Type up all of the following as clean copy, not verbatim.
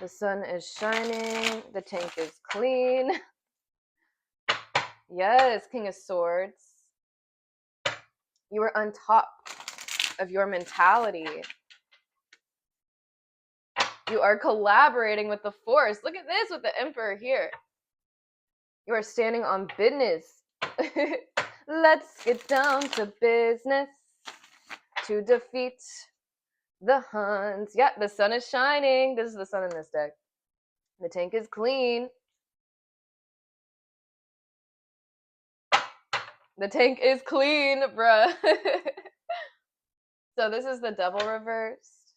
The sun is shining. The tank is clean. Yes, King of Swords. You are on top of your mentality. You are collaborating with the Force. Look at this with the Emperor here. You are standing on business. Let's get down to business to defeat the Huns. Yeah, the sun is shining. This is the sun in this deck. The tank is clean. The tank is clean, bruh. So this is the Devil reversed.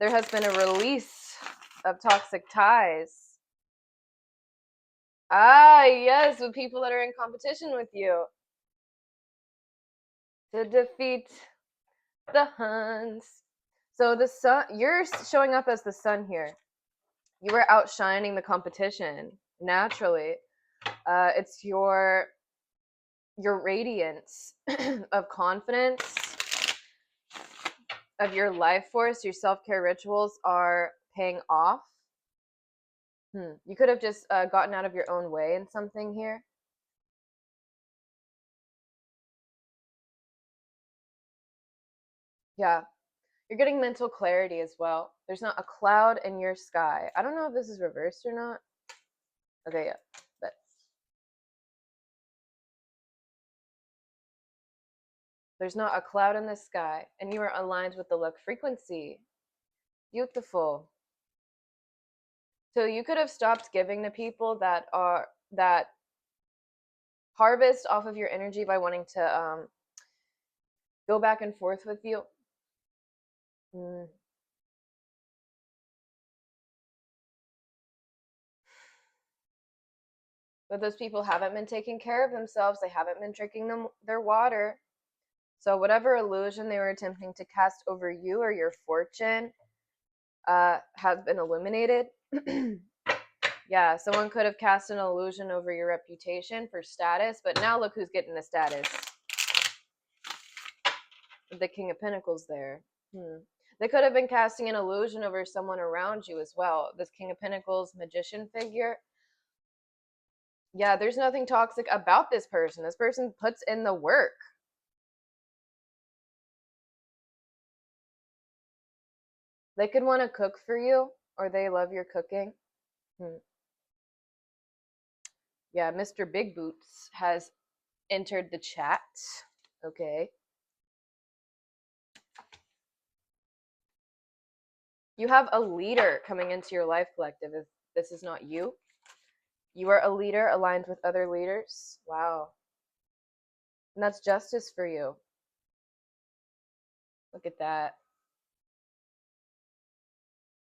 There has been a release of toxic ties. Ah, yes, with people that are in competition with you. To defeat the Huns. So the sun, you're showing up as the sun here. You are outshining the competition naturally. It's your radiance of confidence, of your life force. Your self-care rituals are paying off. You could have just gotten out of your own way in something here. Yeah, you're getting mental clarity as well. There's not a cloud in your sky. I don't know if this is reversed or not. Okay, yeah, but there's not a cloud in the sky, and you are aligned with the luck frequency. Beautiful. So you could have stopped giving to people that harvest off of your energy by wanting to go back and forth with you. But those people haven't been taking care of themselves. They haven't been drinking their water. So whatever illusion they were attempting to cast over you or your fortune has been illuminated. Yeah, someone could have cast an illusion over your reputation for status, but now look who's getting the status. The King of Pentacles there. They could have been casting an illusion over someone around you as well. This King of Pentacles magician figure. Yeah, there's nothing toxic about this person. This person puts in the work. They could want to cook for you, or they love your cooking. Yeah, Mr. Big Boots has entered the chat. Okay. You have a leader coming into your life, collective. If this is not you, you are a leader aligned with other leaders. Wow. And that's justice for you. Look at that.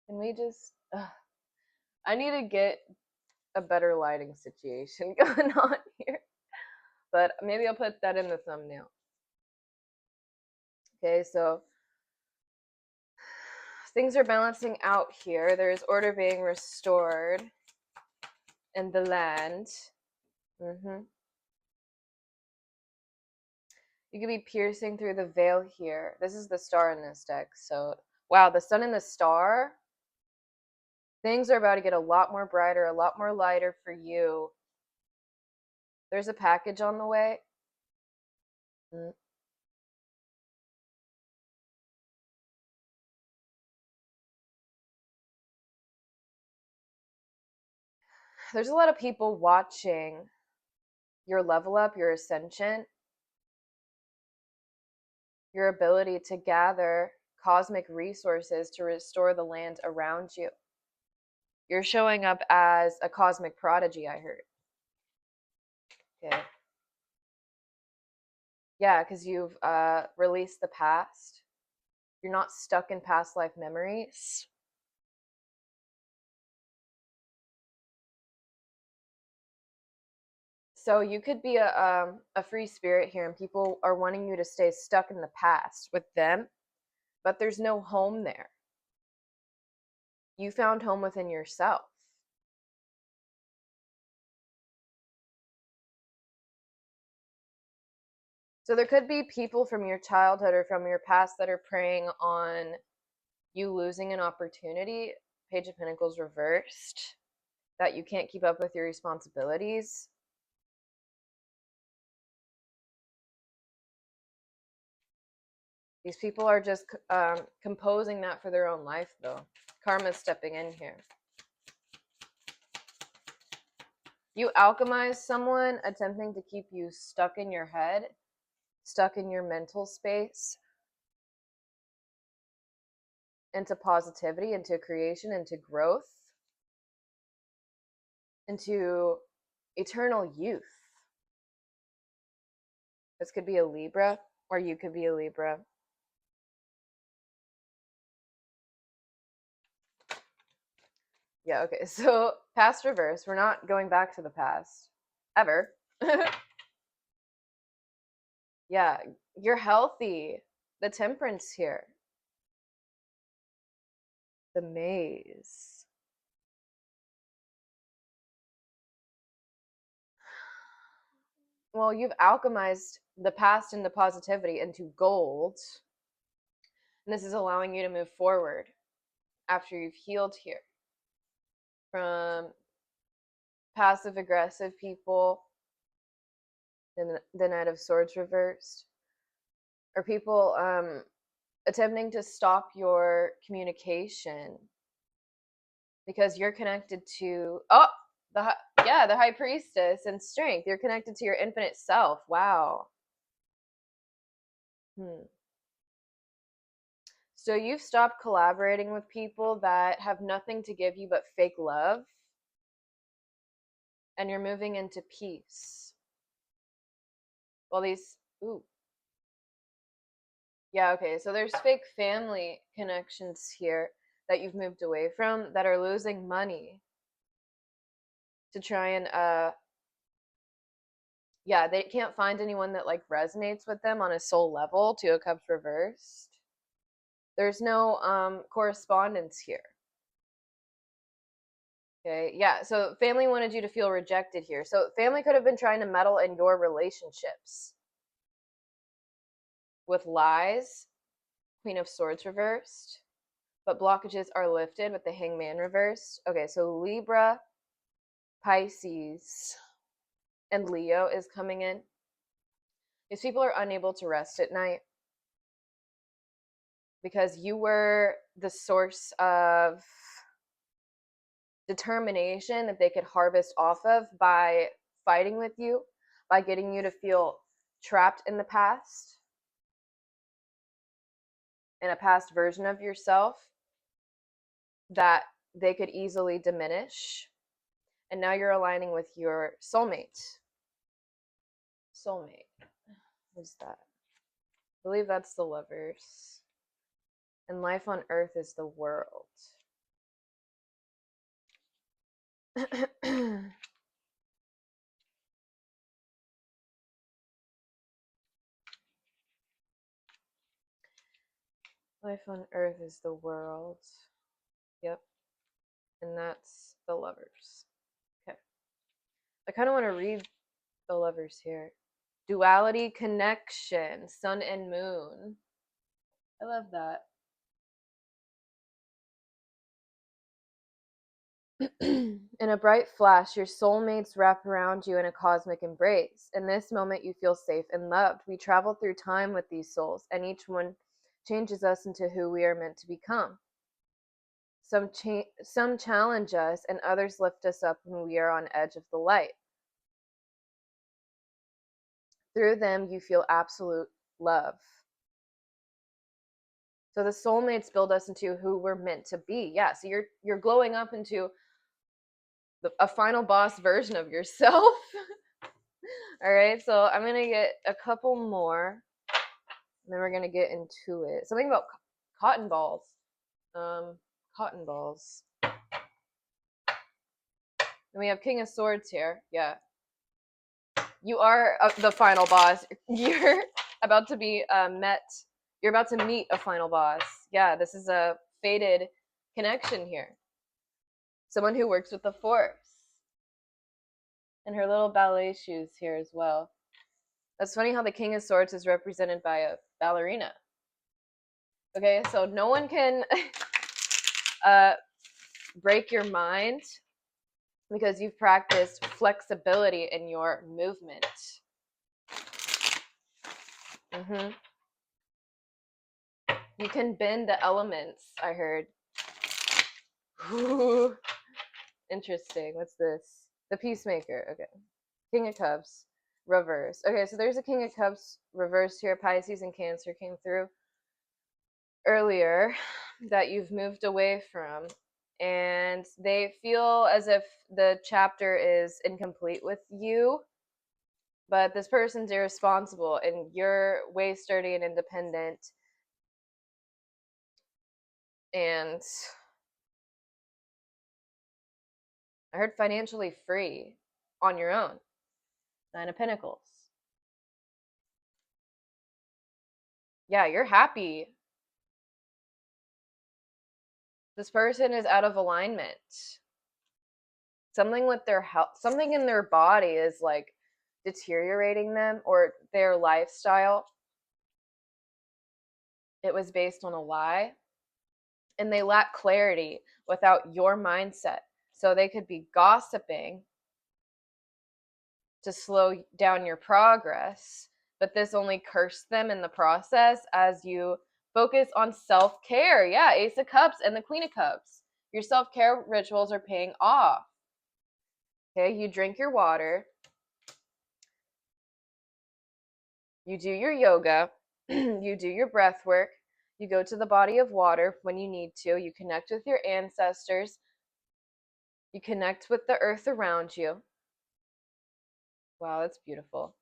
Can we just... I need to get a better lighting situation going on here. But maybe I'll put that in the thumbnail. Okay, so things are balancing out here. There's order being restored in the land. You could be piercing through the veil here. This is the star in this deck. So, wow, the sun and the star. Things are about to get a lot more brighter, a lot more lighter for you. There's a package on the way. There's a lot of people watching your level up, your ascension, your ability to gather cosmic resources to restore the land around you. You're showing up as a cosmic prodigy, I heard. Okay. Yeah, because you've released the past. You're not stuck in past life memories. So you could be a free spirit here, and people are wanting you to stay stuck in the past with them, but there's no home there. You found home within yourself. So there could be people from your childhood or from your past that are preying on you losing an opportunity, Page of Pentacles reversed, that you can't keep up with your responsibilities. These people are just composing that for their own life, though. Karma's stepping in here. You alchemize someone attempting to keep you stuck in your head, stuck in your mental space, into positivity, into creation, into growth, into eternal youth. This could be a Libra, or you could be a Libra. Yeah, okay, so past reverse. We're not going back to the past. Ever. Yeah, you're healthy. The Temperance here. The Maze. Well, you've alchemized the past into positivity, into gold. And this is allowing you to move forward after you've healed here from passive aggressive people, the Knight of Swords reversed, or people attempting to stop your communication because you're connected to the High Priestess and strength. You're connected to your infinite self. Wow. So you've stopped collaborating with people that have nothing to give you but fake love, and you're moving into peace. Well, yeah, okay, so there's fake family connections here that you've moved away from that are losing money to try and they can't find anyone that like resonates with them on a soul level. Two of Cups reversed. There's no correspondence here. Okay, yeah, so family wanted you to feel rejected here. So family could have been trying to meddle in your relationships with lies. Queen of Swords reversed. But blockages are lifted with the Hangman reversed. Okay, so Libra, Pisces, and Leo is coming in. These people are unable to rest at night because you were the source of determination that they could harvest off of by fighting with you, by getting you to feel trapped in the past, in a past version of yourself that they could easily diminish. And now you're aligning with your soulmate. Who's that? I believe that's the Lovers. And life on earth is the world. Life on earth is the world. Yep. And that's the Lovers. Okay. I kind of want to read the Lovers here. Duality, connection, sun and moon. I love that. In a bright flash, your soulmates wrap around you in a cosmic embrace. In this moment, you feel safe and loved. We travel through time with these souls, and each one changes us into who we are meant to become. Some challenge us, and others lift us up when we are on edge of the light. Through them, you feel absolute love. So the soulmates build us into who we're meant to be. Yeah, so you're glowing up into a final boss version of yourself. All right, so I'm going to get a couple more, and then we're going to get into it. Something about cotton balls. Cotton balls. And we have King of Swords here. Yeah. You are the final boss. You're about to be You're about to meet a final boss. Yeah, this is a fated connection here. Someone who works with the Force. And her little ballet shoes here as well. That's funny how the King of Swords is represented by a ballerina. Okay, so no one can break your mind because you've practiced flexibility in your movement. You can bend the elements, I heard. Ooh, interesting. What's this? The Peacemaker. Okay. King of Cups. Reverse. Okay, so there's a King of Cups reversed here. Pisces and Cancer came through earlier that you've moved away from. And they feel as if the chapter is incomplete with you. But this person's irresponsible and you're way sturdy and independent. And I heard financially free on your own. Nine of Pentacles. Yeah, you're happy. This person is out of alignment. Something with their health, something in their body is like deteriorating them, or their lifestyle. It was based on a lie. And they lack clarity without your mindset. So they could be gossiping to slow down your progress, but this only cursed them in the process as you focus on self-care. Yeah, Ace of Cups and the Queen of Cups. Your self-care rituals are paying off. Okay, you drink your water. You do your yoga. You do your breath work. You go to the body of water when you need to. You connect with your ancestors. You connect with the earth around you. Wow, that's beautiful.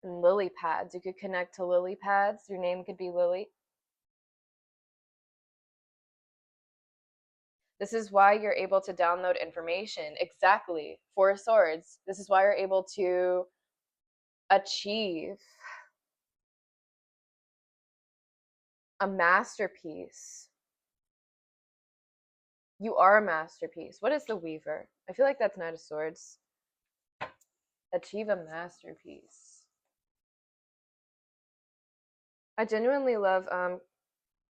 And lily pads. You could connect to lily pads. Your name could be Lily. This is why you're able to download information. Exactly. Four of Swords. This is why you're able to achieve a masterpiece. You are a masterpiece. What is the Weaver? I feel like that's Knight of Swords. Achieve a masterpiece. I genuinely love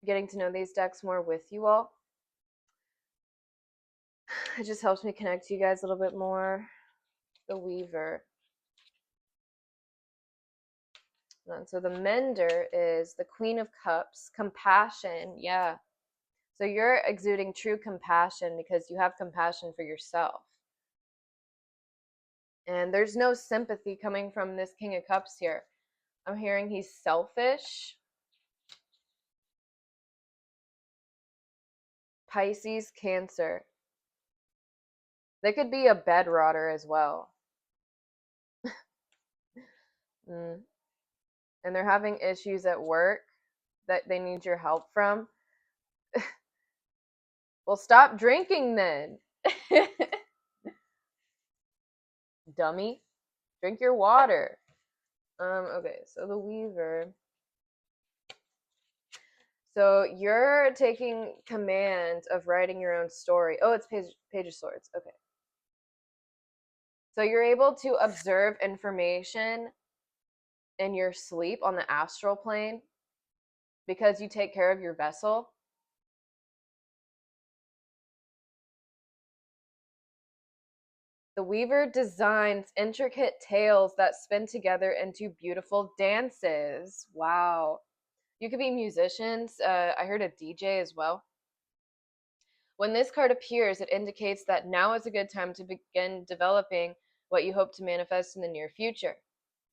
getting to know these decks more with you all. It just helps me connect to you guys a little bit more. The Weaver. And so the Mender is the Queen of Cups. Compassion. Yeah. So you're exuding true compassion because you have compassion for yourself. And there's no sympathy coming from this King of Cups here. I'm hearing he's selfish. Pisces, Cancer. They could be a bed rotter as well. And they're having issues at work that they need your help from. Well, stop drinking then. Dummy. Drink your water. Okay, so the Weaver. So you're taking command of writing your own story. Oh, it's Page of Swords. Okay. So you're able to observe information in your sleep on the astral plane because you take care of your vessel. The Weaver designs intricate tales that spin together into beautiful dances. Wow. You could be musicians. I heard a DJ as well. When this card appears, it indicates that now is a good time to begin developing what you hope to manifest in the near future.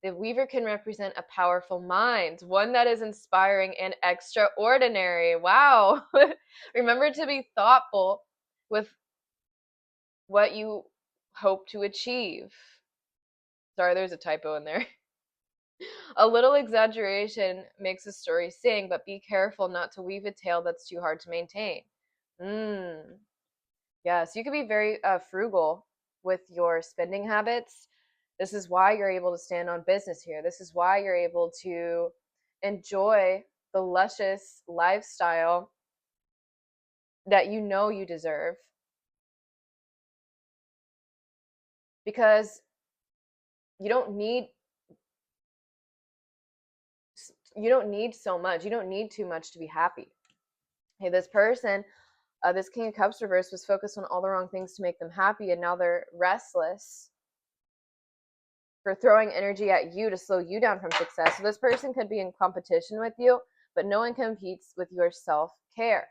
The Weaver can represent a powerful mind, one that is inspiring and extraordinary. Wow. Remember to be thoughtful with what you hope to achieve. Sorry, there's a typo in there. A little exaggeration makes a story sing, but be careful not to weave a tale that's too hard to maintain. Yes, you could be very frugal with your spending habits. This is why you're able to stand on business here. This is why you're able to enjoy the luscious lifestyle that you know you deserve. Because you don't need You don't need so much. You don't need too much to be happy. Hey, this person, this King of Cups reverse, was focused on all the wrong things to make them happy, and now they're restless for throwing energy at you to slow you down from success. So this person could be in competition with you, but no one competes with your self-care,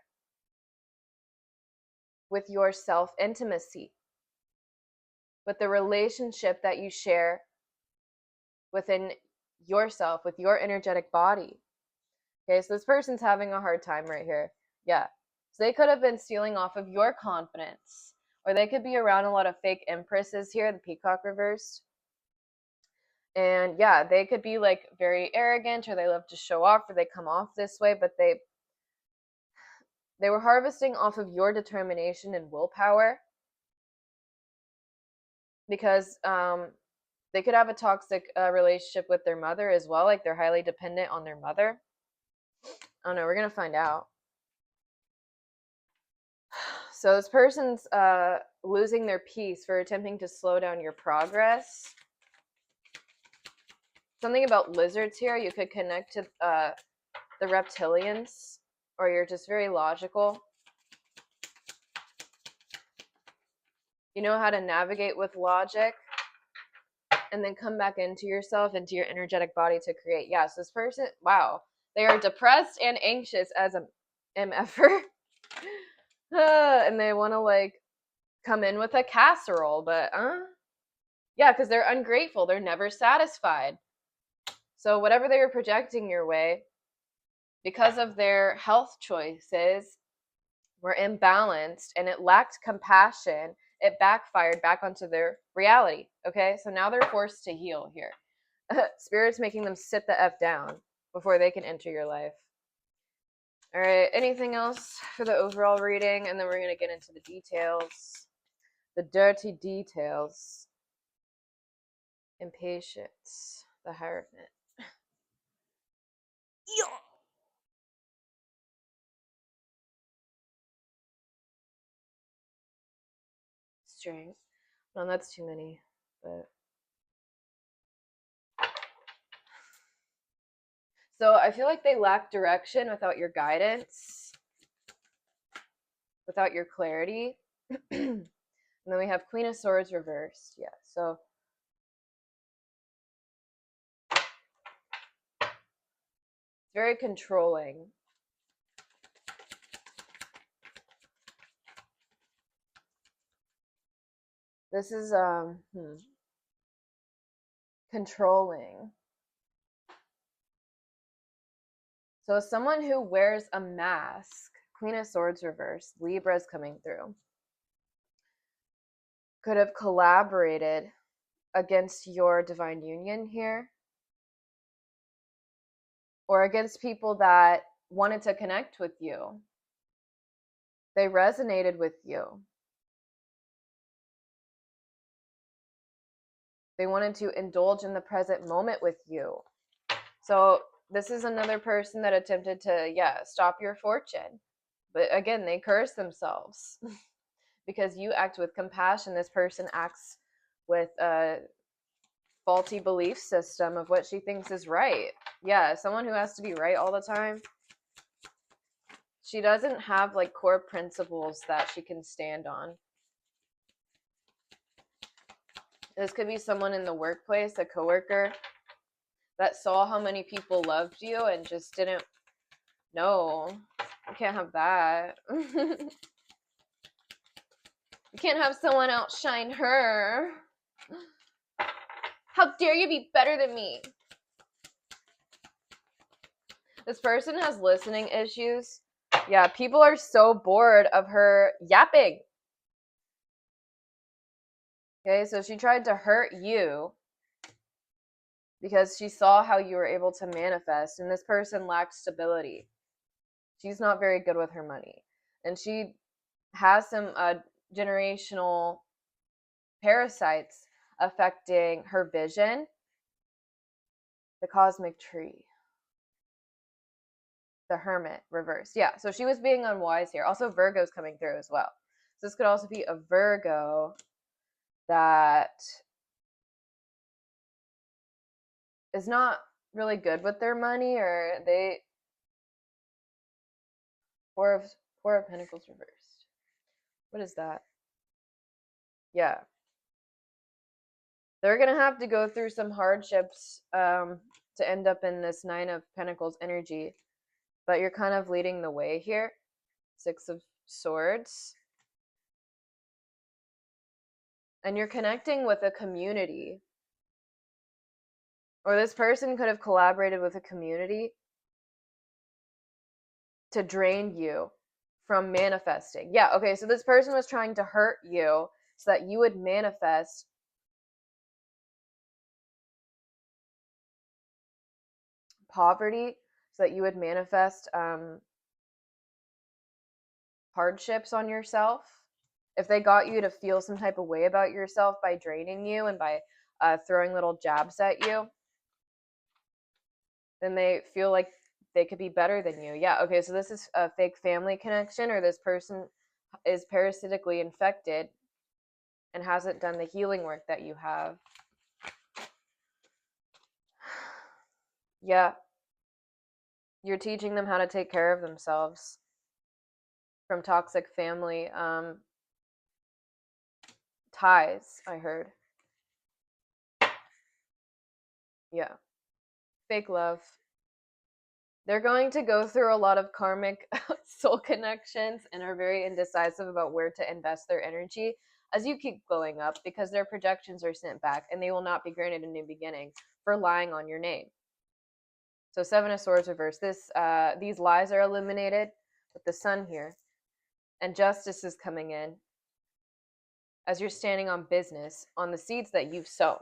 with your self-intimacy, with the relationship that you share within yourself, with your energetic body. Okay, so this person's having a hard time right here. Yeah. So they could have been stealing off of your confidence, or they could be around a lot of fake empresses here, the peacock reversed. And yeah, they could be like very arrogant, or they love to show off, or they come off this way, but they were harvesting off of your determination and willpower, because they could have a toxic relationship with their mother as well, like they're highly dependent on their mother. I don't know, we're gonna find out. So this person's losing their peace for attempting to slow down your progress. Something about lizards here. You could connect to the reptilians, or you're just very logical. You know how to navigate with logic and then come back into yourself, into your energetic body to create. Yeah, so this person, wow, they are depressed and anxious as a MFer. And they want to like come in with a casserole, but yeah, because they're ungrateful. They're never satisfied. So whatever they were projecting your way, because of their health choices, were imbalanced and it lacked compassion. It backfired back onto their reality. Okay, so now they're forced to heal here. Spirit's making them sit the F down before they can enter your life. All right, anything else for the overall reading? And then we're going to get into the details, the dirty details. Impatience, the Hierophant. Strength. No, that's too many. But so I feel like they lack direction without your guidance, without your clarity. And then we have Queen of Swords reversed. Yeah, so it's very controlling. This is controlling. So someone who wears a mask, Queen of Swords reversed, Libra's coming through, could have collaborated against your divine union here, or against people that wanted to connect with you. They resonated with you. They wanted to indulge in the present moment with you. So this is another person that attempted to, stop your fortune. But again, they curse themselves because you act with compassion. This person acts with a faulty belief system of what she thinks is right. Yeah, someone who has to be right all the time. She doesn't have like core principles that she can stand on. This could be someone in the workplace, a coworker, that saw how many people loved you and just didn't. No, you can't have that. You can't have someone outshine her. How dare you be better than me? This person has listening issues. Yeah, people are so bored of her yapping. Okay, so she tried to hurt you because she saw how you were able to manifest, and this person lacks stability. She's not very good with her money, and she has some generational parasites affecting her vision. The cosmic tree, the Hermit reversed. Yeah, so she was being unwise here. Also, Virgo's coming through as well. So this could also be a Virgo that is not really good with their money, or they Four of Pentacles reversed. What is that? Yeah. They're going to have to go through some hardships to end up in this Nine of Pentacles energy. But you're kind of leading the way here. Six of Swords. And you're connecting with a community. Or this person could have collaborated with a community to drain you from manifesting. Yeah, okay, so this person was trying to hurt you so that you would manifest poverty, so that you would manifest hardships on yourself. If they got you to feel some type of way about yourself by draining you and by throwing little jabs at you, then they feel like they could be better than you. Yeah, okay, so this is a fake family connection, or this person is parasitically infected and hasn't done the healing work that you have. Yeah. You're teaching them how to take care of themselves from toxic family ties, I heard. Yeah. Fake love. They're going to go through a lot of karmic soul connections and are very indecisive about where to invest their energy as you keep glowing up, because their projections are sent back and they will not be granted a new beginning for lying on your name. So Seven of Swords reversed. These lies are illuminated with the sun here, and justice is coming in as you're standing on business on the seeds that you've sown.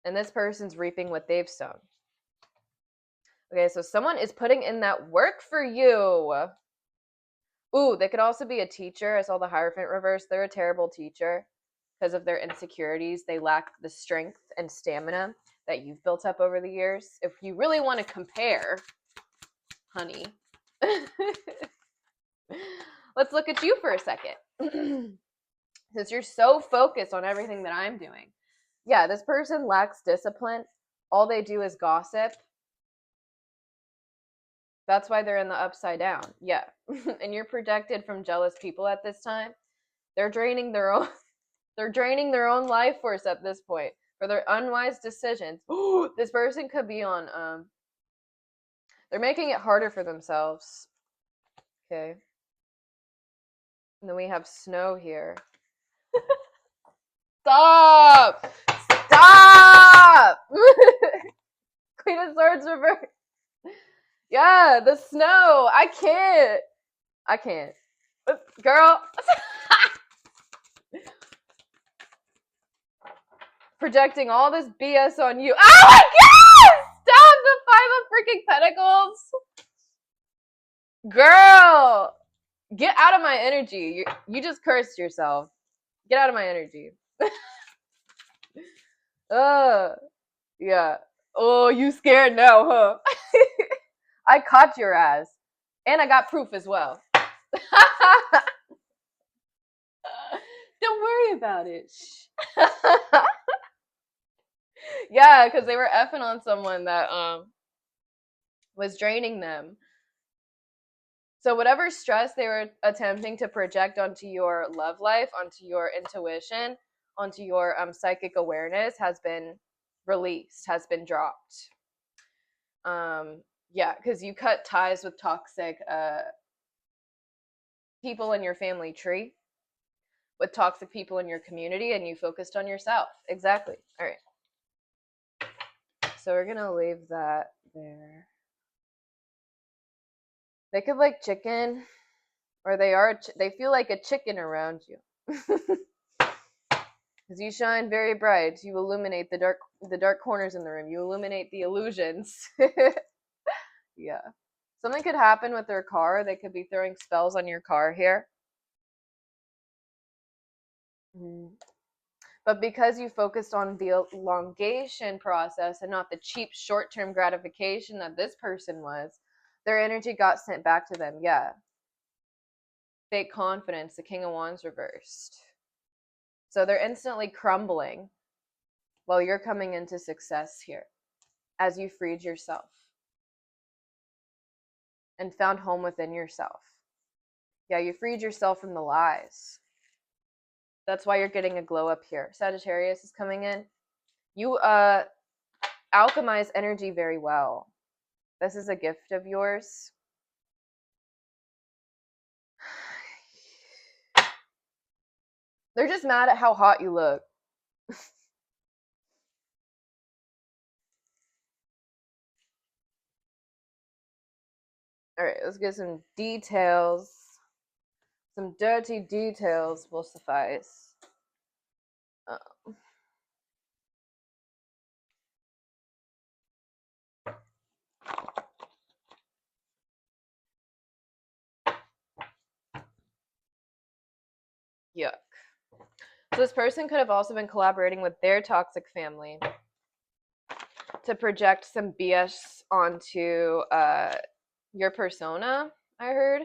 And this person's reaping what they've sown. Okay, so someone is putting in that work for you. Ooh, they could also be a teacher. I saw the Hierophant reverse. They're a terrible teacher because of their insecurities. They lack the strength and stamina that you've built up over the years. If you really want to compare, honey, let's look at you for a second. Since you're so focused on everything that I'm doing. Yeah, this person lacks discipline. All they do is gossip. That's why they're in the upside down. Yeah. And you're protected from jealous people at this time. They're draining their own life force at this point for their unwise decisions. This person could be on they're making it harder for themselves. Okay. And then we have snow here. Stop! Stop! Queen of Swords reverse. Yeah, the snow. I can't. Girl. Projecting all this BS on you. Oh my god! Stop the Five of freaking Pentacles. Girl. Get out of my energy. You just cursed yourself. Get out of my energy. Yeah. Oh, you scared now, huh? I caught your ass. And I got proof as well. Don't worry about it. Yeah, because they were effing on someone that was draining them. So whatever stress they were attempting to project onto your love life, onto your intuition, onto your psychic awareness has been released, has been dropped. Yeah, because you cut ties with toxic people in your family tree, with toxic people in your community, and you focused on yourself. Exactly. All right. So we're going to leave that there. They could like chicken, or they feel like a chicken around you. Because you shine very bright. You illuminate the dark corners in the room. You illuminate the illusions. Yeah. Something could happen with their car. They could be throwing spells on your car here. But because you focused on the elongation process and not the cheap short-term gratification that this person was, their energy got sent back to them. Yeah. Fake confidence, the King of Wands reversed. So they're instantly crumbling. Well, you're coming into success here as you freed yourself and found home within yourself. Yeah, you freed yourself from the lies. That's why you're getting a glow up here. Sagittarius is coming in. You alchemize energy very well. This is a gift of yours. They're just mad at how hot you look. All right, let's get some details. Some dirty details will suffice. Yuck. So this person could have also been collaborating with their toxic family to project some BS onto your persona, I heard,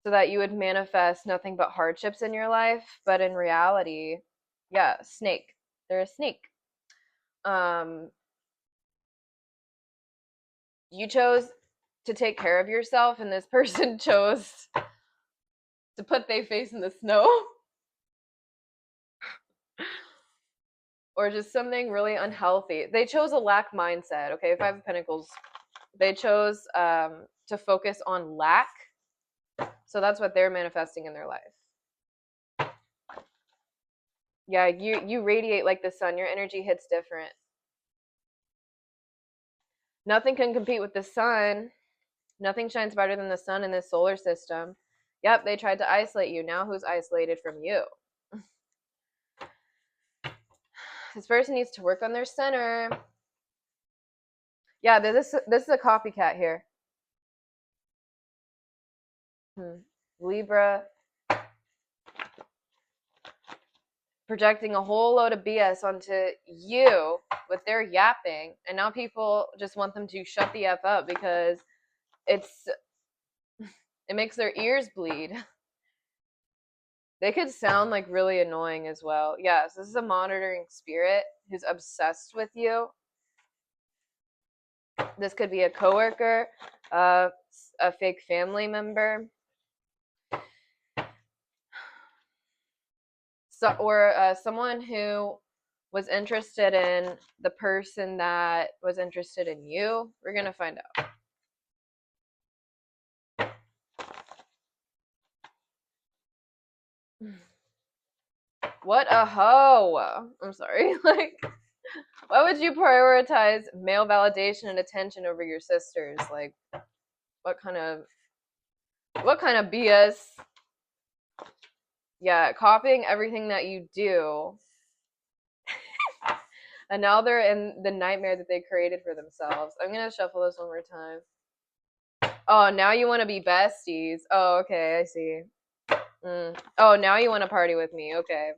so that you would manifest nothing but hardships in your life. But in reality, yeah, snake. They're a snake. You chose to take care of yourself, and this person chose to put their face in the snow. Or just something really unhealthy. They chose a lack mindset. Okay, Five of Pentacles. They chose to focus on lack. So that's what they're manifesting in their life. Yeah, you radiate like the sun. Your energy hits different. Nothing can compete with the sun. Nothing shines brighter than the sun in this solar system. Yep, they tried to isolate you. Now who's isolated from you? This person needs to work on their center. Yeah, this is a copycat here. Libra. Projecting a whole load of BS onto you with their yapping. And now people just want them to shut the F up because it makes their ears bleed. They could sound like really annoying as well. Yes, this is a monitoring spirit who's obsessed with you. This could be a coworker, a fake family member, or someone who was interested in the person that was interested in you. We're gonna find out. What a hoe. I'm sorry. Like, why would you prioritize male validation and attention over your sisters? Like, what kind of BS? Yeah, copying everything that you do. And now they're in the nightmare that they created for themselves. I'm going to shuffle this one more time. Oh, now you want to be besties. Oh, okay, I see. Oh, now you want to party with me. Okay.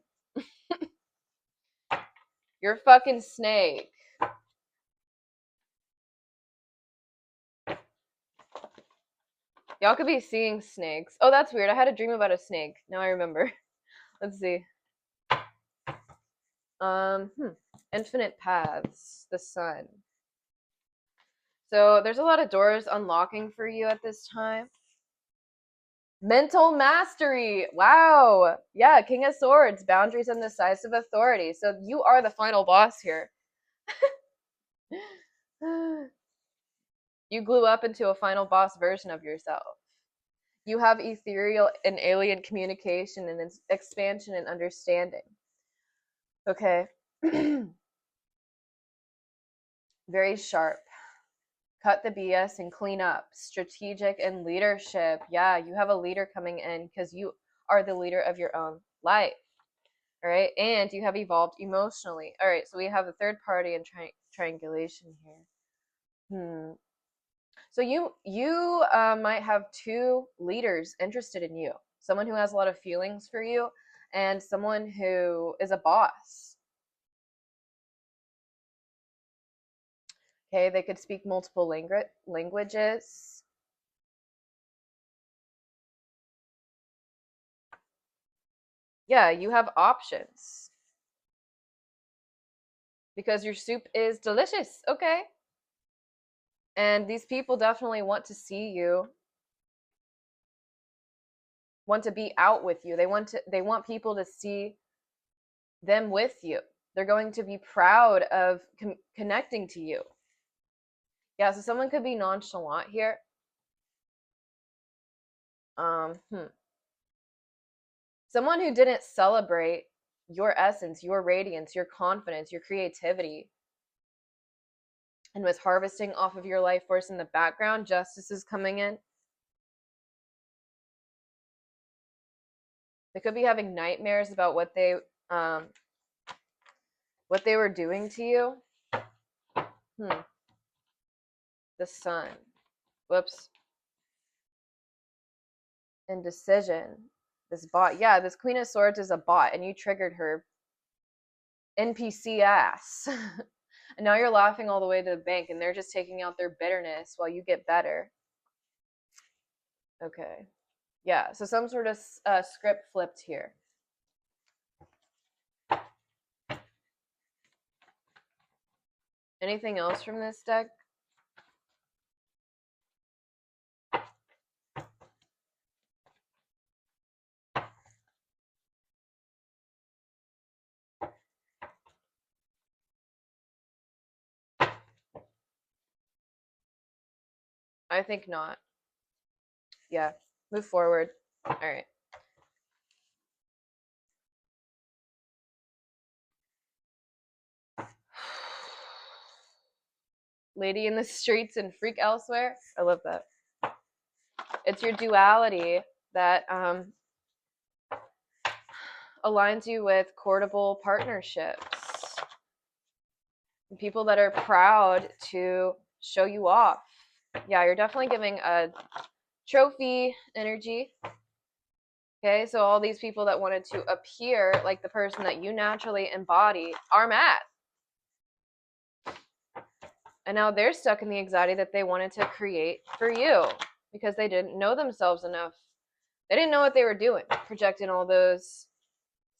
You're a fucking snake. Y'all could be seeing snakes. Oh, that's weird. I had a dream about a snake. Now I remember. Let's see. Infinite paths. The sun. So there's a lot of doors unlocking for you at this time. Mental mastery. Wow. Yeah, King of Swords. Boundaries and the size of authority. So you are the final boss here. You grew up into a final boss version of yourself. You have ethereal and alien communication and expansion and understanding. Okay. Very sharp. Cut the BS and clean up. Strategic and leadership. Yeah, you have a leader coming in because you are the leader of your own life. All right. And you have evolved emotionally. All right. So we have the third party and triangulation here. So you might have two leaders interested in you. Someone who has a lot of feelings for you and someone who is a boss. Okay, they could speak multiple languages. Yeah, you have options. because your soup is delicious. Okay. And these people definitely want to see you, want to be out with you. They want people to see them with you. They're going to be proud of connecting to you. Yeah, so someone could be nonchalant here. Someone who didn't celebrate your essence, your radiance, your confidence, your creativity, and was harvesting off of your life force in the background. Justice is coming in. They could be having nightmares about what they were doing to you. The sun. Whoops. Indecision. This bot. Yeah, this Queen of Swords is a bot, and you triggered her NPC ass. And now you're laughing all the way to the bank, and they're just taking out their bitterness while you get better. Okay. Yeah, so some sort of script flipped here. Anything else from this deck? I think not. Yeah, move forward. All right. Lady in the streets and freak elsewhere. I love that. It's your duality that aligns you with courtable partnerships. People that are proud to show you off. Yeah, you're definitely giving a trophy energy. Okay, so all these people that wanted to appear like the person that you naturally embody are mad. And now they're stuck in the anxiety that they wanted to create for you because they didn't know themselves enough. They didn't know what they were doing, projecting all those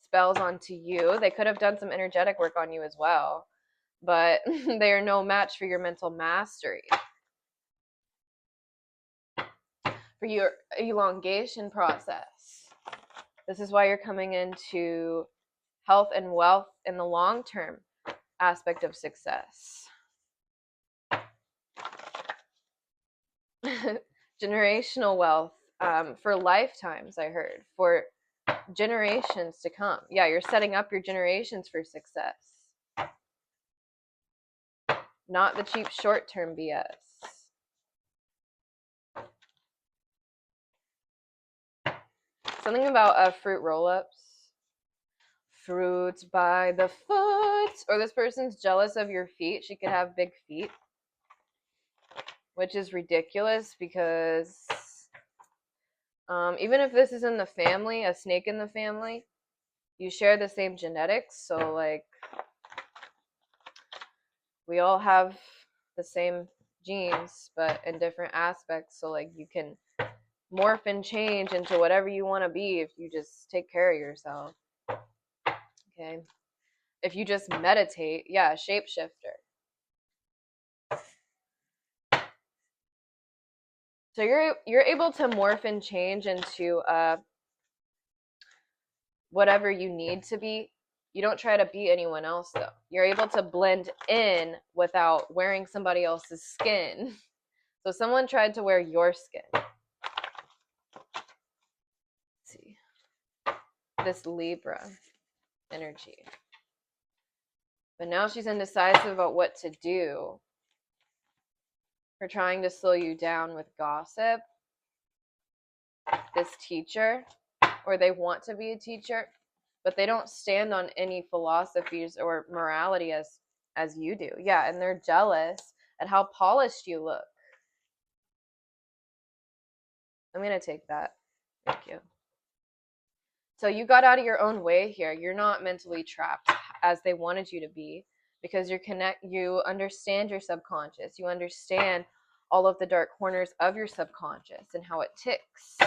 spells onto you. They could have done some energetic work on you as well, but they are no match for your mental mastery. For your elongation process. This is why you're coming into health and wealth in the long-term aspect of success. Generational wealth for lifetimes, I heard, for generations to come. Yeah, you're setting up your generations for success. Not the cheap short-term BS. Something about fruit roll-ups. Fruits by the foot. Or this person's jealous of your feet. She could have big feet. Which is ridiculous because even if this is in the family, a snake in the family, you share the same genetics. So, like, we all have the same genes, but in different aspects. So, like, you can morph and change into whatever you want to be if you just take care of yourself. Okay? If you just meditate, yeah, shapeshifter. So you're able to morph and change into whatever you need to be. You don't try to be anyone else, though. You're able to blend in without wearing somebody else's skin. So someone tried to wear your skin. Let's see. This Libra energy. But now she's indecisive about what to do. For trying to slow you down with gossip. This teacher, or they want to be a teacher, but they don't stand on any philosophies or morality as you do. Yeah, and they're jealous at how polished you look. I'm going to take that. Thank you. So you got out of your own way here. You're not mentally trapped as they wanted you to be because you understand your subconscious. You understand all of the dark corners of your subconscious and how it ticks.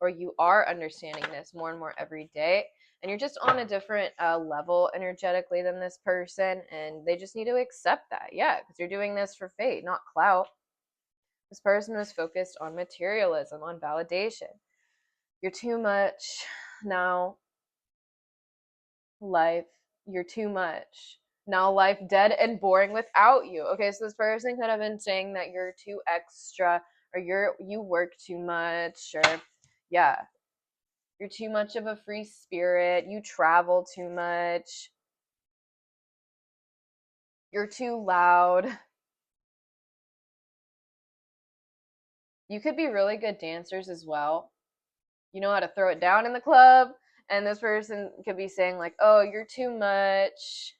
Or you are understanding this more and more every day. and you're just on a different level energetically than this person, and they just need to accept that. Yeah, because you're doing this for fate, not clout. This person was focused on materialism, on validation. You're too much now. Life, you're too much. Now life dead and boring without you. Okay, so this person could have been saying that you're too extra, or you work too much, or yeah, you're too much of a free spirit, you travel too much, you're too loud. You could be really good dancers as well. You know how to throw it down in the club, and this person could be saying like, "Oh, you're too much."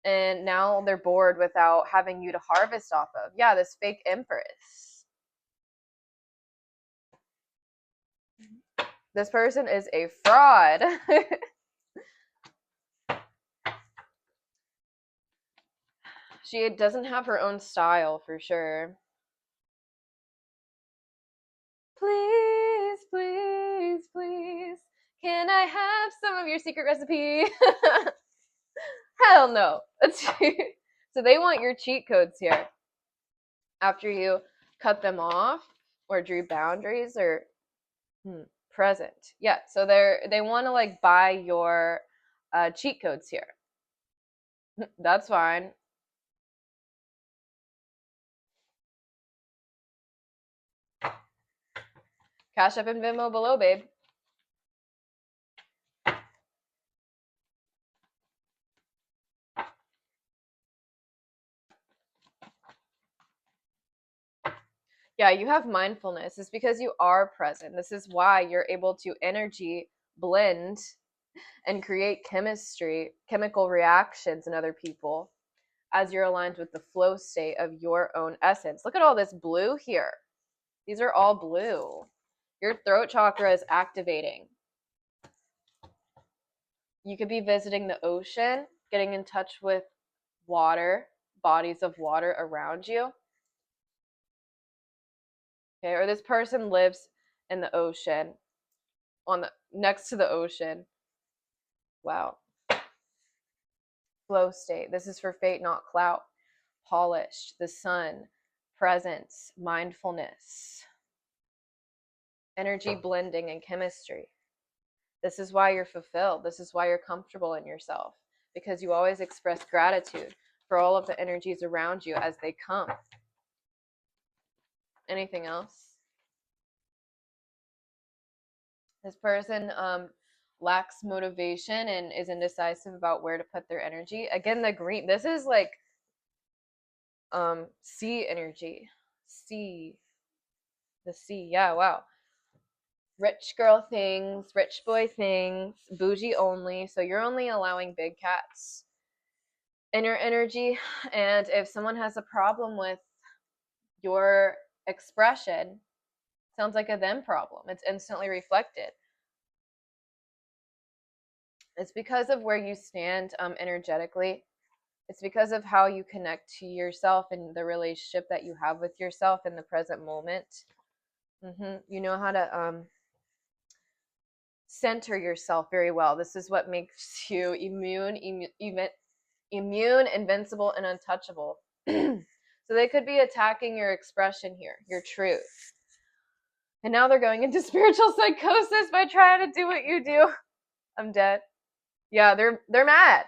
And now they're bored without having you to harvest off of. Yeah, this fake empress. This person is a fraud. She doesn't have her own style for sure. Please, please, please, can I have some of your secret recipe? Hell no. So they want your cheat codes here. After you cut them off or drew boundaries or present. Yeah, so they want to like buy your cheat codes here. That's fine. Cash App and Venmo below, babe. Yeah, you have mindfulness. It's because you are present. This is why you're able to energy blend and create chemical reactions in other people as you're aligned with the flow state of your own essence. Look at all this blue here. These are all blue. Your throat chakra is activating. You could be visiting the ocean, getting in touch with water, bodies of water around you. Okay, or this person lives in the ocean, next to the ocean. Wow. Flow state. This is for fate, not clout. Polished, the sun, presence, mindfulness, energy blending, and chemistry. This is why you're fulfilled. This is why you're comfortable in yourself, because you always express gratitude for all of the energies around you as they come. Anything else? This person lacks motivation and is indecisive about where to put their energy. Again, the green. This is like sea energy. Sea. The sea. Yeah, wow. Rich girl things, rich boy things, bougie only. So you're only allowing big cats in your energy. And if someone has a problem with your expression, sounds like a them problem. It's instantly reflected. It's because of where you stand energetically. It's because of how you connect to yourself and the relationship that you have with yourself in the present moment. You know how to center yourself very well. This is what makes you immune, invincible, and untouchable. So they could be attacking your expression here, your truth. And now they're going into spiritual psychosis by trying to do what you do. I'm dead. Yeah, they're mad.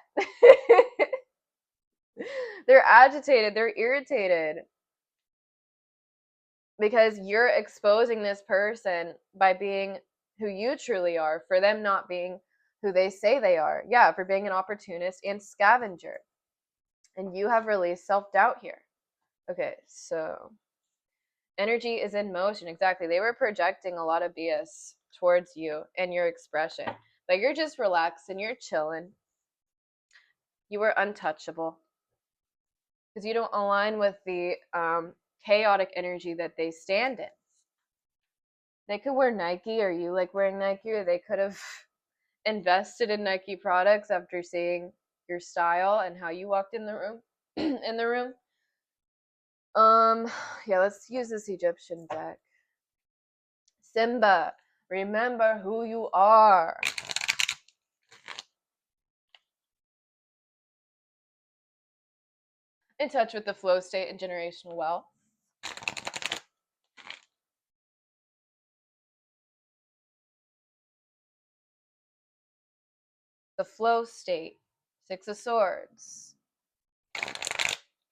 They're agitated, they're irritated. Because you're exposing this person by being who you truly are, for them not being who they say they are. Yeah, for being an opportunist and scavenger. And you have released self-doubt here. Okay, so energy is in motion. Exactly. They were projecting a lot of BS towards you and your expression. But you're just relaxed and you're chilling. You were untouchable. Because you don't align with the chaotic energy that they stand in. They could wear Nike, or you like wearing Nike, or they could have invested in Nike products after seeing your style and how you walked in the room. Yeah, let's use this Egyptian deck. Simba, remember who you are. in touch with the flow state and generational wealth. The flow state, Six of Swords.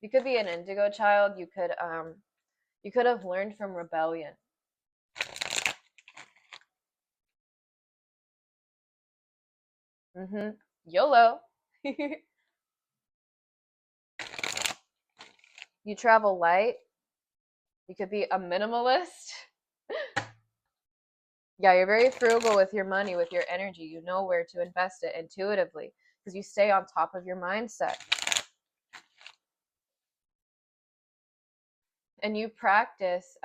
You could be an indigo child. You could have learned from rebellion. YOLO. You travel light. You could be a minimalist. Yeah, you're very frugal with your money, with your energy. You know where to invest it intuitively because you stay on top of your mindset. And you practice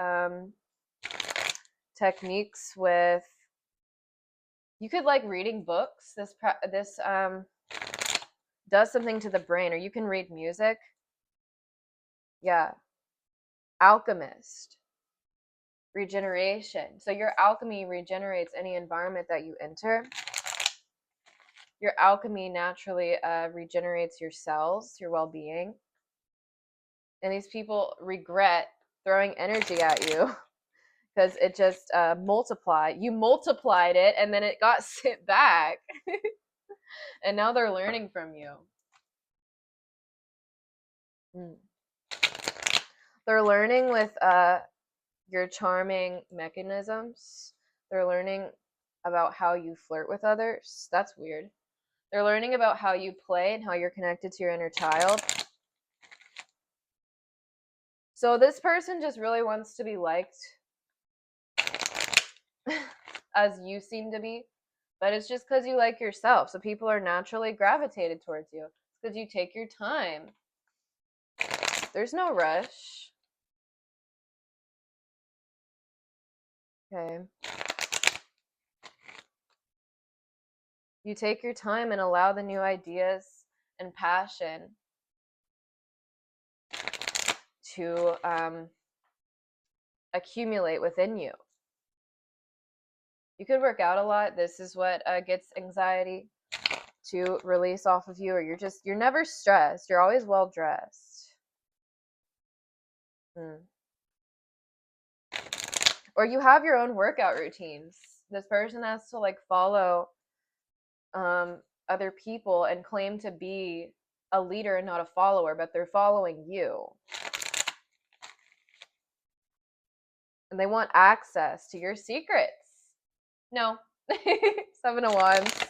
techniques with, you could like reading books. This does something to the brain, or you can read music. Yeah. Alchemist. Regeneration. So your alchemy regenerates any environment that you enter. Your alchemy naturally regenerates your cells, your well-being. And these people regret throwing energy at you because it just multiplied. You multiplied it and then it got sent back. And now they're learning from you. They're learning with your charming mechanisms. They're learning about how you flirt with others. That's weird. They're learning about how you play and how you're connected to your inner child. So this person just really wants to be liked as you seem to be, but it's just because you like yourself. So people are naturally gravitated towards you. It's because you take your time. There's no rush. Okay. You take your time and allow the new ideas and passion to accumulate within you. You could work out a lot. This is what gets anxiety to release off of you, or you're never stressed. You're always well dressed. Or you have your own workout routines. This person has to like follow other people and claim to be a leader and not a follower, but they're following you. And they want access to your secrets. No. Seven of Wands.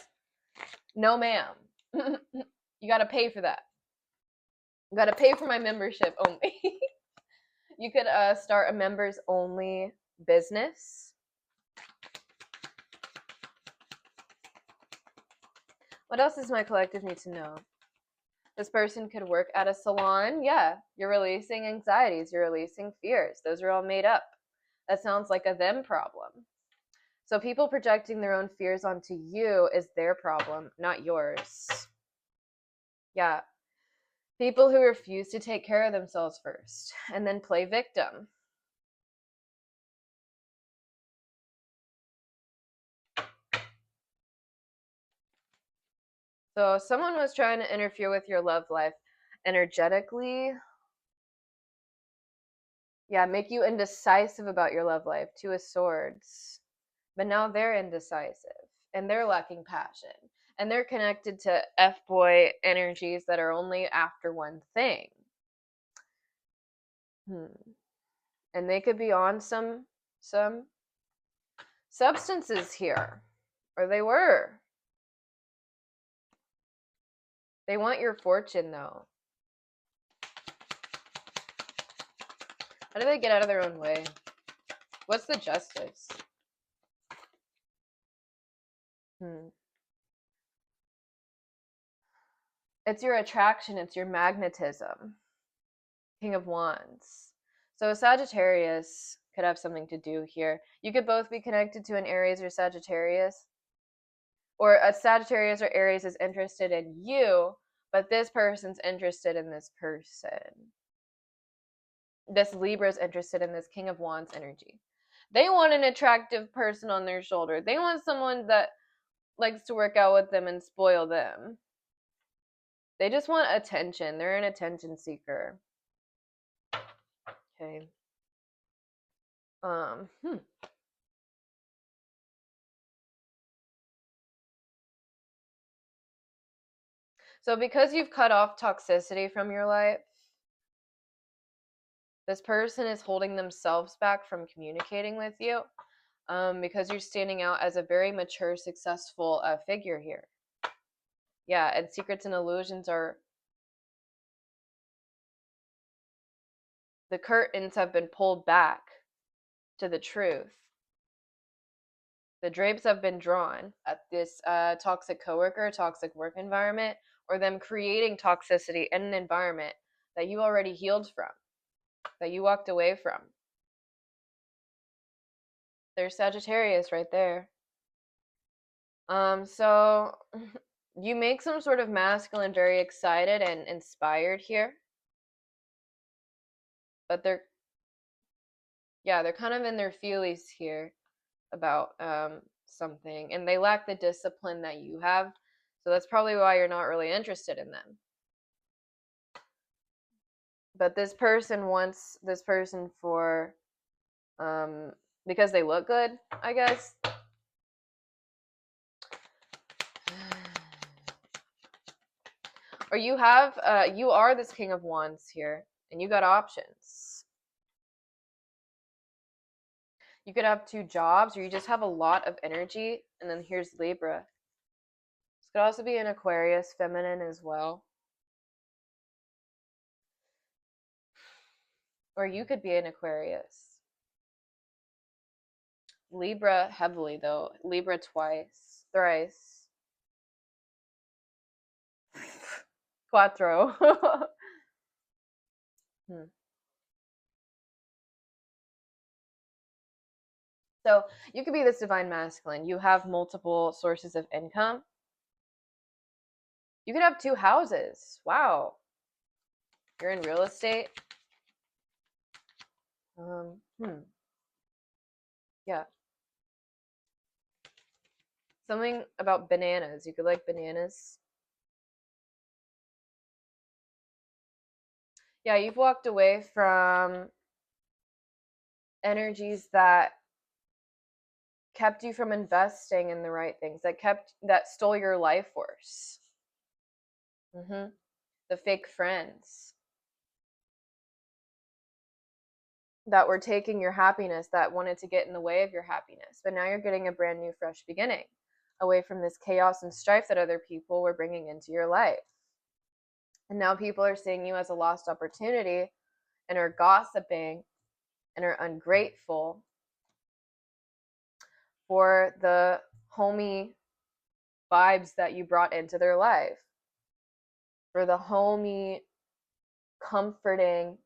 No, ma'am. You got to pay for that. You got to pay for my membership only. You could start a members only business. What else does my collective need to know? This person could work at a salon. Yeah, you're releasing anxieties. You're releasing fears. Those are all made up. That sounds like a them problem. So people projecting their own fears onto you is their problem, not yours. Yeah. People who refuse to take care of themselves first and then play victim. So someone was trying to interfere with your love life energetically. Yeah, make you indecisive about your love life. Two of Swords. But now they're indecisive and they're lacking passion. And they're connected to F-boy energies that are only after one thing. And they could be on some substances here. Or they were. They want your fortune, though. How do they get out of their own way? What's the justice? It's your attraction. It's your magnetism. King of Wands. So a Sagittarius could have something to do here. You could both be connected to an Aries or Sagittarius. Or a Sagittarius or Aries is interested in you, but this person's interested in this person. This Libra is interested in this King of Wands energy. They want an attractive person on their shoulder. They want someone that likes to work out with them and spoil them. They just want attention. They're an attention seeker. Okay. Um, hmm. So because you've cut off toxicity from your life, this person is holding themselves back from communicating with you, because you're standing out as a very mature, successful figure here. Yeah, and secrets and illusions are, the curtains have been pulled back to the truth. The drapes have been drawn at this toxic coworker, toxic work environment, or them creating toxicity in an environment that you already healed from, that you walked away from. There's Sagittarius right there. So you make some sort of masculine very excited and inspired here. But they're kind of in their feelies here about something, and they lack the discipline that you have. So that's probably why you're not really interested in them. But this person wants this person for because they look good, I guess. Or you are this King of Wands here, and you got options. You could have 2 jobs, or you just have a lot of energy. And then here's Libra. This could also be an Aquarius, feminine as well. Or you could be an Aquarius. Libra heavily, though. Libra twice. Thrice. Quattro. So you could be this divine masculine. You have multiple sources of income. You could have 2 houses. Wow. You're in real estate. Yeah. Something about bananas. You could like bananas. Yeah, you've walked away from energies that kept you from investing in the right things, that stole your life force. The fake friends that were taking your happiness, that wanted to get in the way of your happiness. But now you're getting a brand new, fresh beginning, away from this chaos and strife that other people were bringing into your life. And now people are seeing you as a lost opportunity and are gossiping and are ungrateful for the homey vibes that you brought into their life, for the homey, comforting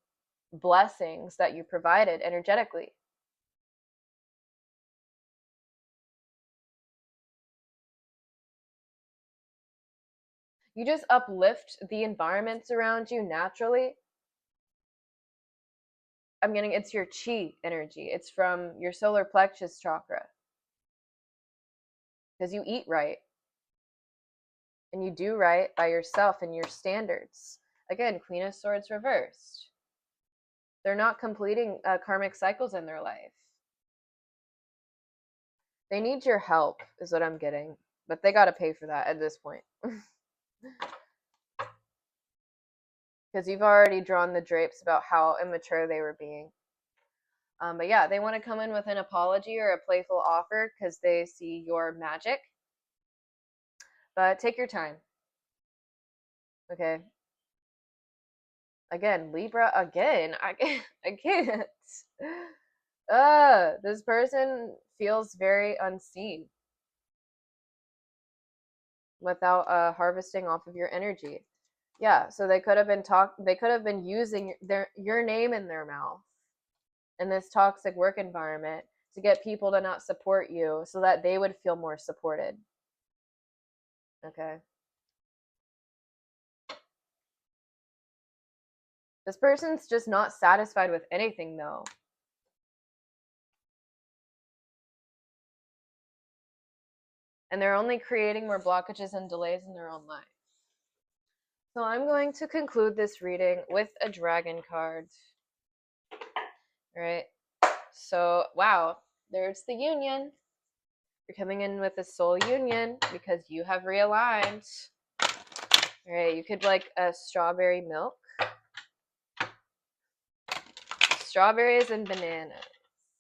blessings that you provided energetically. You just uplift the environments around you naturally. I'm getting it's your chi energy. It's from your solar plexus chakra. Because you eat right. And you do right by yourself and your standards. Again, Queen of Swords reversed. They're not completing karmic cycles in their life. They need your help, is what I'm getting. But they got to pay for that at this point. Because you've already drawn the drapes about how immature they were being. But yeah, they want to come in with an apology or a playful offer because they see your magic. But take your time. Okay. Again, Libra again. I can't. This person feels very unseen without harvesting off of your energy. Yeah, so they could have been using your name in their mouth in this toxic work environment to get people to not support you so that they would feel more supported. Okay. This person's just not satisfied with anything, though. And they're only creating more blockages and delays in their own life. So I'm going to conclude this reading with a dragon card. All right. So, wow, there's the union. You're coming in with a soul union because you have realigned. All right, you could like a strawberry milk. Strawberries and bananas.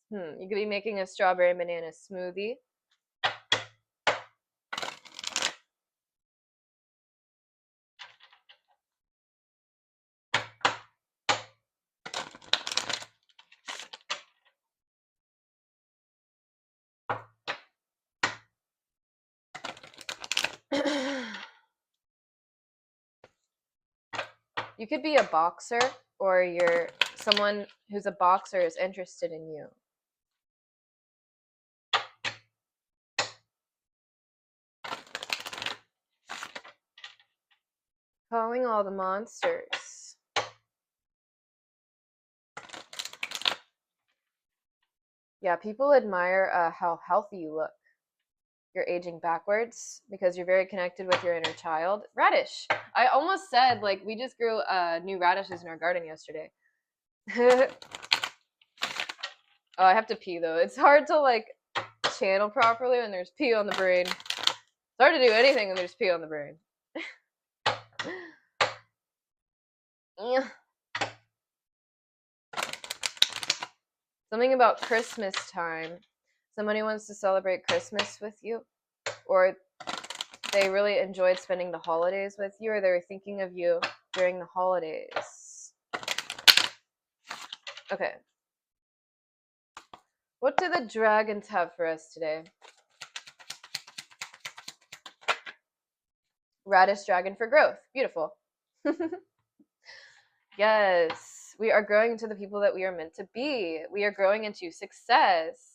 You could be making a strawberry banana smoothie. You could be a boxer, or you're someone who's a boxer is interested in you. Calling all the monsters. Yeah, people admire how healthy you look. You're aging backwards because you're very connected with your inner child. Radish. I almost said, like, we just grew new radishes in our garden yesterday. Oh, I have to pee, though. It's hard to, like, channel properly when there's pee on the brain. It's hard to do anything when there's pee on the brain. Something about Christmas time. Somebody wants to celebrate Christmas with you, or they really enjoyed spending the holidays with you, or they were thinking of you during the holidays. Okay. What do the dragons have for us today? Radish dragon for growth. Beautiful. Yes. We are growing into the people that we are meant to be. We are growing into success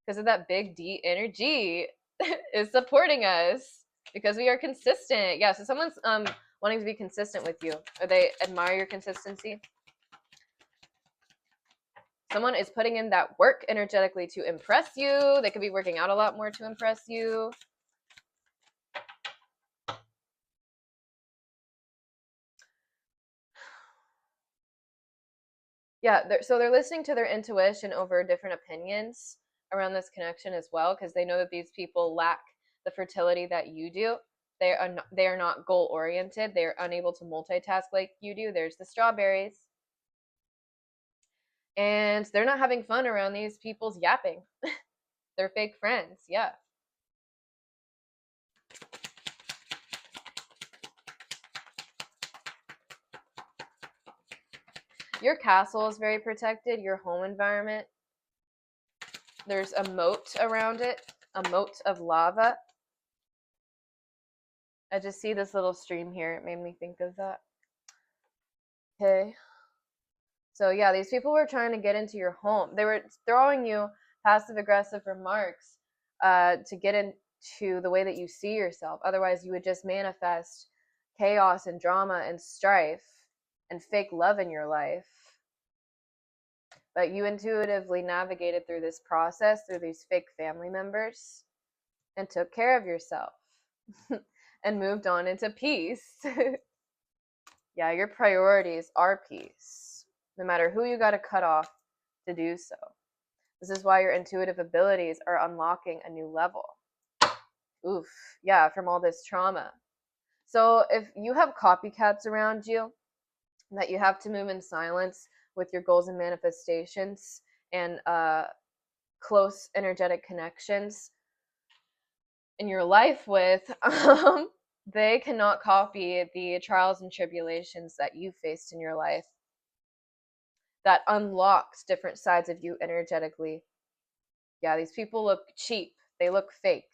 because of that big D energy is supporting us because we are consistent. Yeah, so someone's wanting to be consistent with you, or they admire your consistency. Someone is putting in that work energetically to impress you. They could be working out a lot more to impress you. Yeah, so they're listening to their intuition over different opinions around this connection as well, because they know that these people lack the fertility that you do. They are not goal oriented. They are unable to multitask like you do. There's the strawberries. And they're not having fun around these people's yapping. They're fake friends. Yeah. Your castle is very protected. Your home environment. There's a moat around it. A moat of lava. I just see this little stream here. It made me think of that. Okay. So yeah, these people were trying to get into your home. They were throwing you passive-aggressive remarks to get into the way that you see yourself. Otherwise, you would just manifest chaos and drama and strife and fake love in your life. But you intuitively navigated through this process, through these fake family members, and took care of yourself and moved on into peace. Yeah, your priorities are peace, no matter who you got to cut off to do so. This is why your intuitive abilities are unlocking a new level. Oof, yeah, from all this trauma. So if you have copycats around you that you have to move in silence with your goals and manifestations and close energetic connections in your life with, they cannot copy the trials and tribulations that you faced in your life. That unlocks different sides of you energetically. Yeah, these people look cheap. They look fake.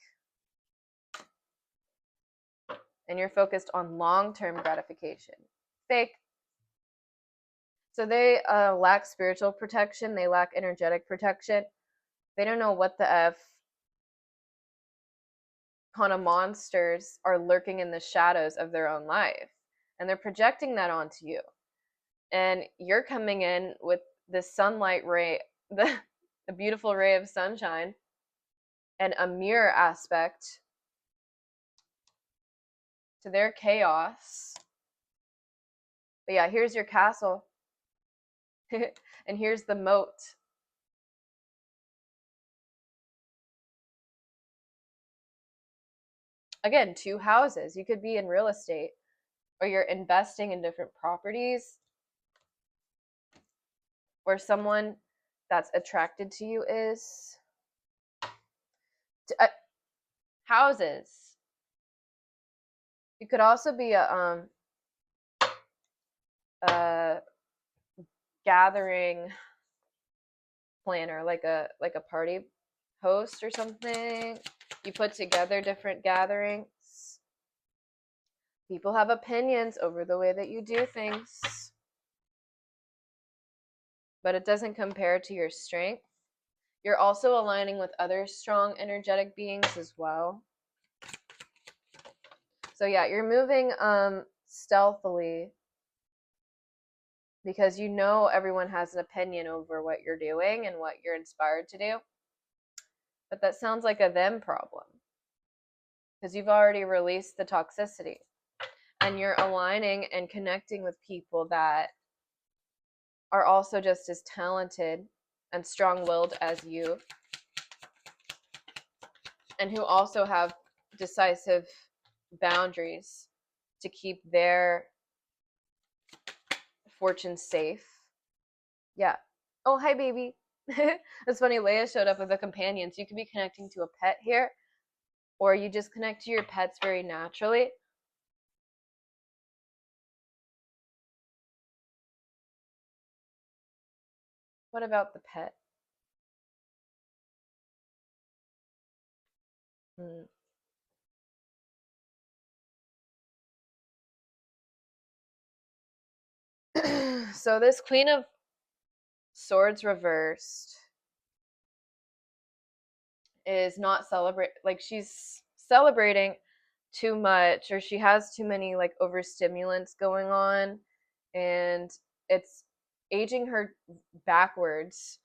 And you're focused on long-term gratification. Fake. So they lack spiritual protection. They lack energetic protection. They don't know what the F kind of monsters are lurking in the shadows of their own life. And they're projecting that onto you. And you're coming in with the sunlight ray, the beautiful ray of sunshine, and a mirror aspect to their chaos. But yeah, here's your castle. And here's the moat. Again, 2 houses. You could be in real estate, or you're investing in different properties, or someone that's attracted to you is houses. You could also be a gathering planner, like a party host or something. You put together different gatherings. People have opinions over the way that you do things, but it doesn't compare to your strength. You're also aligning with other strong energetic beings as well. So yeah, you're moving stealthily because you know everyone has an opinion over what you're doing and what you're inspired to do. But that sounds like a them problem because you've already released the toxicity and you're aligning and connecting with people that are also just as talented and strong-willed as you, and who also have decisive boundaries to keep their fortune safe. Yeah. Oh, hi, baby. It's funny, Leia showed up with a companion, so you could be connecting to a pet here, or you just connect to your pets very naturally. What about the pet? Hmm. So this Queen of Swords reversed is not celebrate, like she's celebrating too much, or she has too many like overstimulants going on, and it's aging her backwards,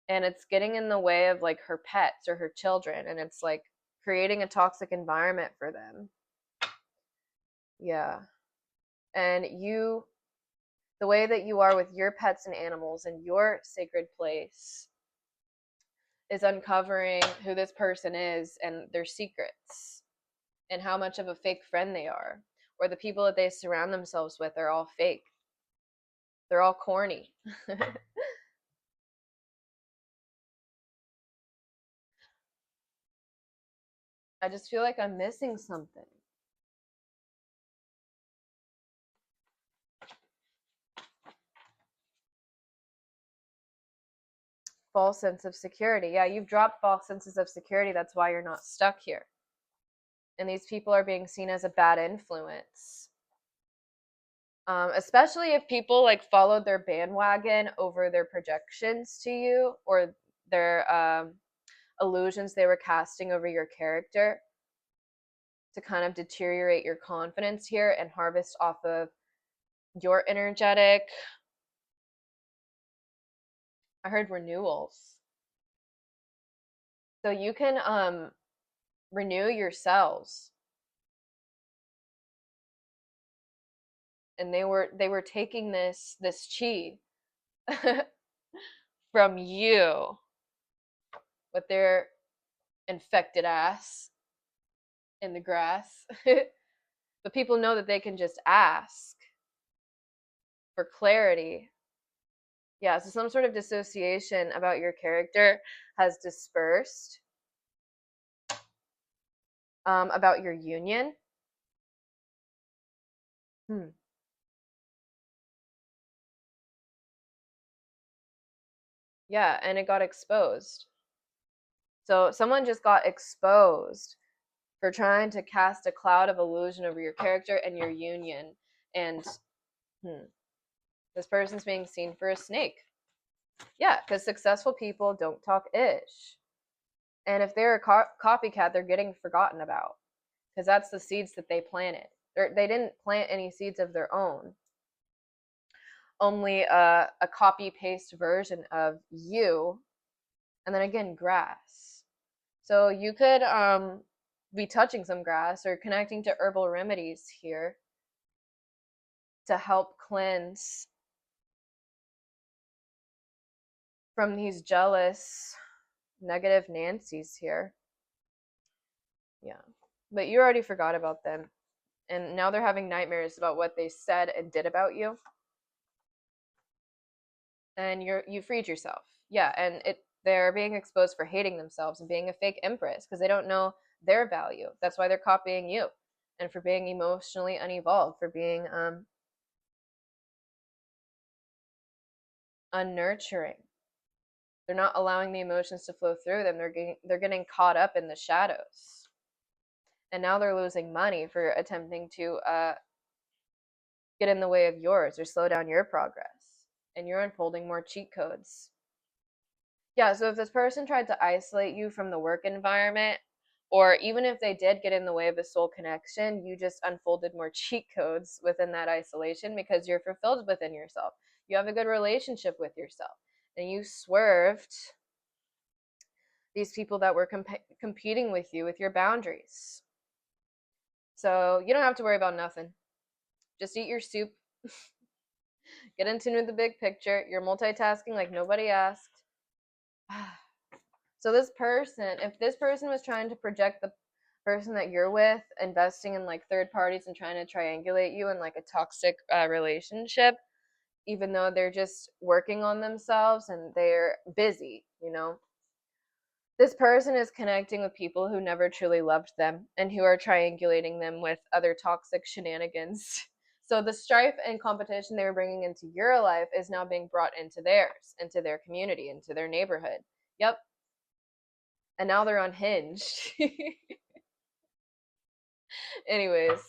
and it's getting in the way of like her pets or her children, and it's like creating a toxic environment for them. Yeah. And you, the way that you are with your pets and animals in your sacred place is uncovering who this person is and their secrets and how much of a fake friend they are, or the people that they surround themselves with are all fake. They're all corny. I just feel like I'm missing something. False sense of security. Yeah, you've dropped false senses of security. That's why you're not stuck here. And these people are being seen as a bad influence. Especially if people like followed their bandwagon over their projections to you, or their illusions they were casting over your character to kind of deteriorate your confidence here and harvest off of your energetic. I heard renewals. So you can renew yourselves. And they were taking this chi from you with their infected ass in the grass. But people know that they can just ask for clarity. Yeah, so some sort of dissociation about your character has dispersed, about your union. Hmm. Yeah, and it got exposed. So someone just got exposed for trying to cast a cloud of illusion over your character and your union. And this person's being seen for a snake. Yeah, because successful people don't talk ish. And if they're a copycat, they're getting forgotten about because that's the seeds that they planted. They didn't plant any seeds of their own. Only a copy paste version of you, and then again grass. So you could be touching some grass or connecting to herbal remedies here to help cleanse from these jealous, negative Nancys here. Yeah. But you already forgot about them. And now they're having nightmares about what they said and did about you. And you freed yourself. Yeah, and they're being exposed for hating themselves and being a fake empress because they don't know their value. That's why they're copying you. And for being emotionally unevolved, for being unnurturing. They're not allowing the emotions to flow through them. They're getting caught up in the shadows. And now they're losing money for attempting to get in the way of yours or slow down your progress. And you're unfolding more cheat codes. Yeah, so if this person tried to isolate you from the work environment, or even if they did get in the way of the soul connection, you just unfolded more cheat codes within that isolation because you're fulfilled within yourself. You have a good relationship with yourself. And you swerved these people that were competing with you with your boundaries. So you don't have to worry about nothing. Just eat your soup. Get in tune with the big picture. You're multitasking like nobody asked. So this person, if this person was trying to project the person that you're with, investing in like third parties and trying to triangulate you in like a toxic relationship, even though they're just working on themselves and they're busy, you know, this person is connecting with people who never truly loved them and who are triangulating them with other toxic shenanigans. So the strife and competition they were bringing into your life is now being brought into theirs, into their community, into their neighborhood. Yep. And now they're unhinged. Anyways,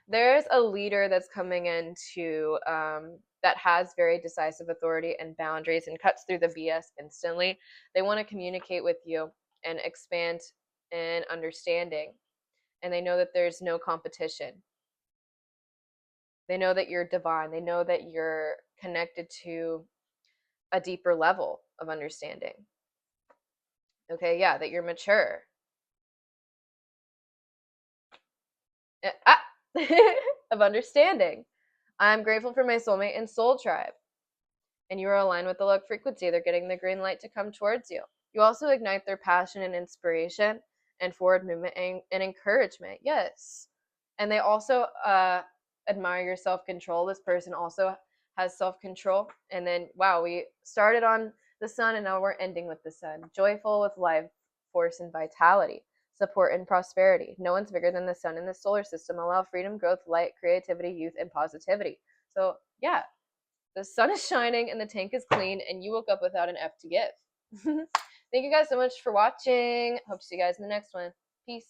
there's a leader that's coming into that has very decisive authority and boundaries and cuts through the BS instantly. They want to communicate with you and expand in understanding. And they know that there's no competition. They know that you're divine. They know that you're connected to a deeper level of understanding. Okay, yeah, that you're mature. Of understanding. I'm grateful for my soulmate and soul tribe. And you are aligned with the luck frequency. They're getting the green light to come towards you. You also ignite their passion and inspiration and forward movement and encouragement. Yes. And they also admire your self-control. This person also has self-control. And then, wow, we started on the sun and now we're ending with the sun. Joyful with life, force, and vitality. Support and prosperity. No one's bigger than the sun in the solar system. Allow freedom, growth, light, creativity, youth, and positivity. So, yeah, the sun is shining and the tank is clean and you woke up without an F to give. Thank you guys so much for watching. Hope to see you guys in the next one. Peace.